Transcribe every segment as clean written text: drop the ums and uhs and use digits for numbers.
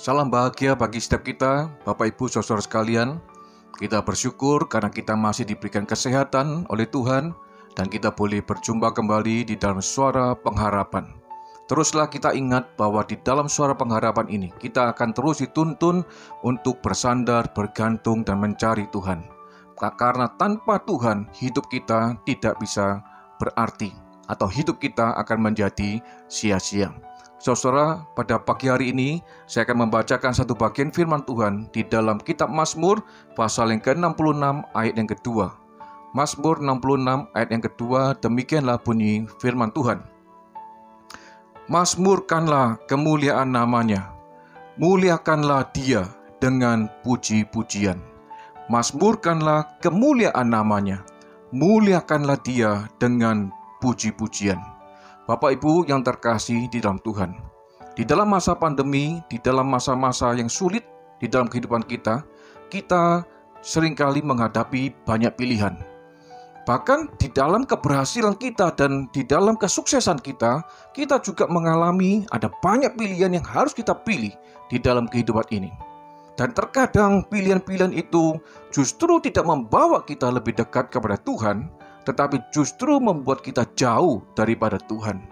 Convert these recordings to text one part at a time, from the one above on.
Salam bahagia bagi setiap kita, Bapak Ibu Saudara sekalian. Kita bersyukur karena kita masih diberikan kesehatan oleh Tuhan dan kita boleh berjumpa kembali di dalam suara pengharapan. Teruslah kita ingat bahwa di dalam suara pengharapan ini kita akan terus dituntun untuk bersandar, bergantung dan mencari Tuhan. Karena tanpa Tuhan hidup kita tidak bisa berarti atau hidup kita akan menjadi sia-sia. Saudara, pada pagi hari ini saya akan membacakan satu bagian firman Tuhan di dalam kitab Mazmur pasal yang ke-66 ayat yang kedua. Mazmur 66 ayat yang kedua, demikianlah bunyi firman Tuhan. Mazmurkanlah kemuliaan namanya, muliakanlah Dia dengan puji-pujian. Mazmurkanlah kemuliaan namanya, muliakanlah Dia dengan puji-pujian. Bapak Ibu yang terkasih di dalam Tuhan, di dalam masa pandemi, di dalam masa-masa yang sulit di dalam kehidupan kita seringkali menghadapi banyak pilihan. Bahkan di dalam keberhasilan kita dan di dalam kesuksesan kita juga mengalami ada banyak pilihan yang harus kita pilih di dalam kehidupan ini. Dan terkadang pilihan-pilihan itu justru tidak membawa kita lebih dekat kepada Tuhan, tetapi justru membuat kita jauh daripada Tuhan.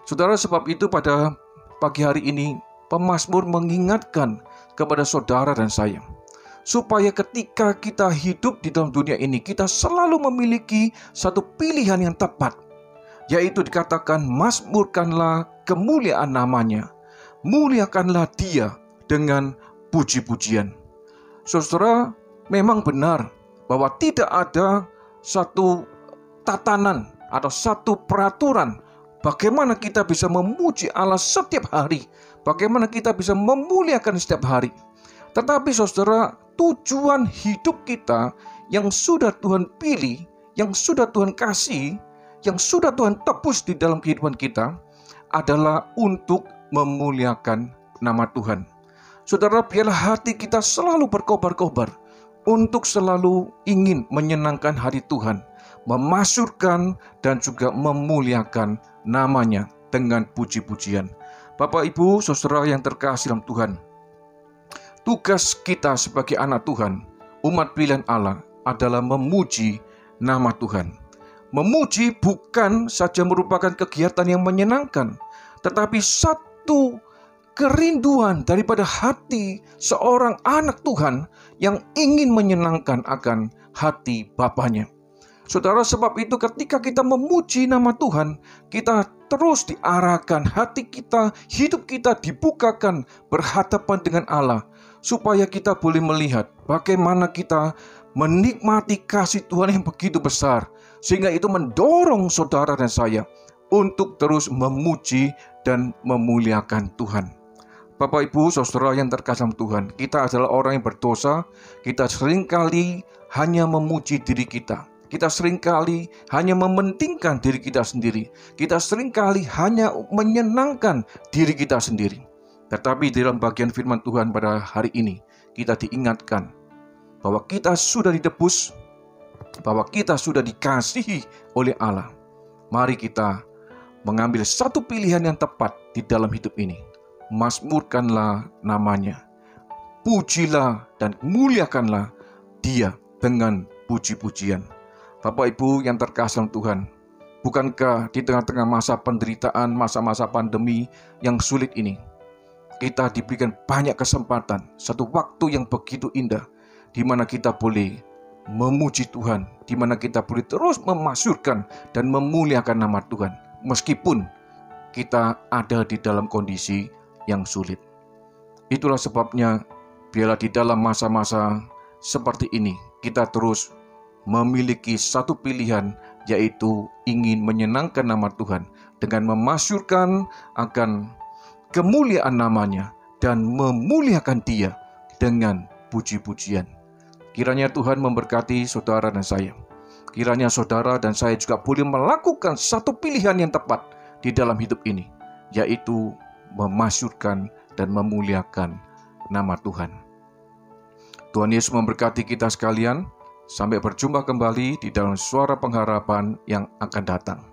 Saudara, sebab itu pada pagi hari ini pemazmur mengingatkan kepada saudara dan saya, supaya ketika kita hidup di dalam dunia ini, kita selalu memiliki satu pilihan yang tepat, yaitu dikatakan mazmurkanlah kemuliaan namanya, muliakanlah Dia dengan puji-pujian. Saudara, memang benar bahwa tidak ada satu tatanan atau satu peraturan bagaimana kita bisa memuji Allah setiap hari, bagaimana kita bisa memuliakan setiap hari. Tetapi saudara, tujuan hidup kita yang sudah Tuhan pilih, yang sudah Tuhan kasih, yang sudah Tuhan tebus di dalam kehidupan kita adalah untuk memuliakan nama Tuhan. Saudara, biarlah hati kita selalu berkobar-kobar untuk selalu ingin menyenangkan hati Tuhan, memasyurkan dan juga memuliakan namanya dengan puji-pujian. Bapak Ibu saudara yang terkasih dalam Tuhan, tugas kita sebagai anak Tuhan, umat pilihan Allah adalah memuji nama Tuhan. Memuji bukan saja merupakan kegiatan yang menyenangkan, tetapi satu kerinduan daripada hati seorang anak Tuhan yang ingin menyenangkan akan hati Bapanya. Saudara, sebab itu ketika kita memuji nama Tuhan, kita terus diarahkan, hati kita, hidup kita dibukakan berhadapan dengan Allah, supaya kita boleh melihat bagaimana kita menikmati kasih Tuhan yang begitu besar, sehingga itu mendorong saudara dan saya untuk terus memuji dan memuliakan Tuhan. Bapak Ibu saudara yang terkasih Tuhan, kita adalah orang yang berdosa. Kita seringkali hanya memuji diri kita. Kita seringkali hanya mementingkan diri kita sendiri. Kita seringkali hanya menyenangkan diri kita sendiri. Tetapi dalam bagian firman Tuhan pada hari ini, kita diingatkan bahwa kita sudah ditebus, bahwa kita sudah dikasihi oleh Allah. Mari kita mengambil satu pilihan yang tepat di dalam hidup ini. Mazmurkanlah namanya, pujilah dan muliakanlah Dia dengan puji-pujian. Bapak Ibu yang terkasih Tuhan, bukankah di tengah-tengah masa penderitaan, masa-masa pandemi yang sulit ini, kita diberikan banyak kesempatan, satu waktu yang begitu indah, di mana kita boleh memuji Tuhan, di mana kita boleh terus memasyurkan dan memuliakan nama Tuhan, meskipun kita ada di dalam kondisi yang sulit. Itulah sebabnya biarlah di dalam masa-masa seperti ini kita terus memiliki satu pilihan, yaitu ingin menyenangkan nama Tuhan dengan memasyurkan akan kemuliaan namanya dan memuliakan Dia dengan puji-pujian. Kiranya Tuhan memberkati saudara dan saya. Kiranya saudara dan saya juga boleh melakukan satu pilihan yang tepat di dalam hidup ini, yaitu memasyurkan dan memuliakan nama Tuhan. Tuhan Yesus memberkati kita sekalian. Sampai berjumpa kembali di dalam suara pengharapan yang akan datang.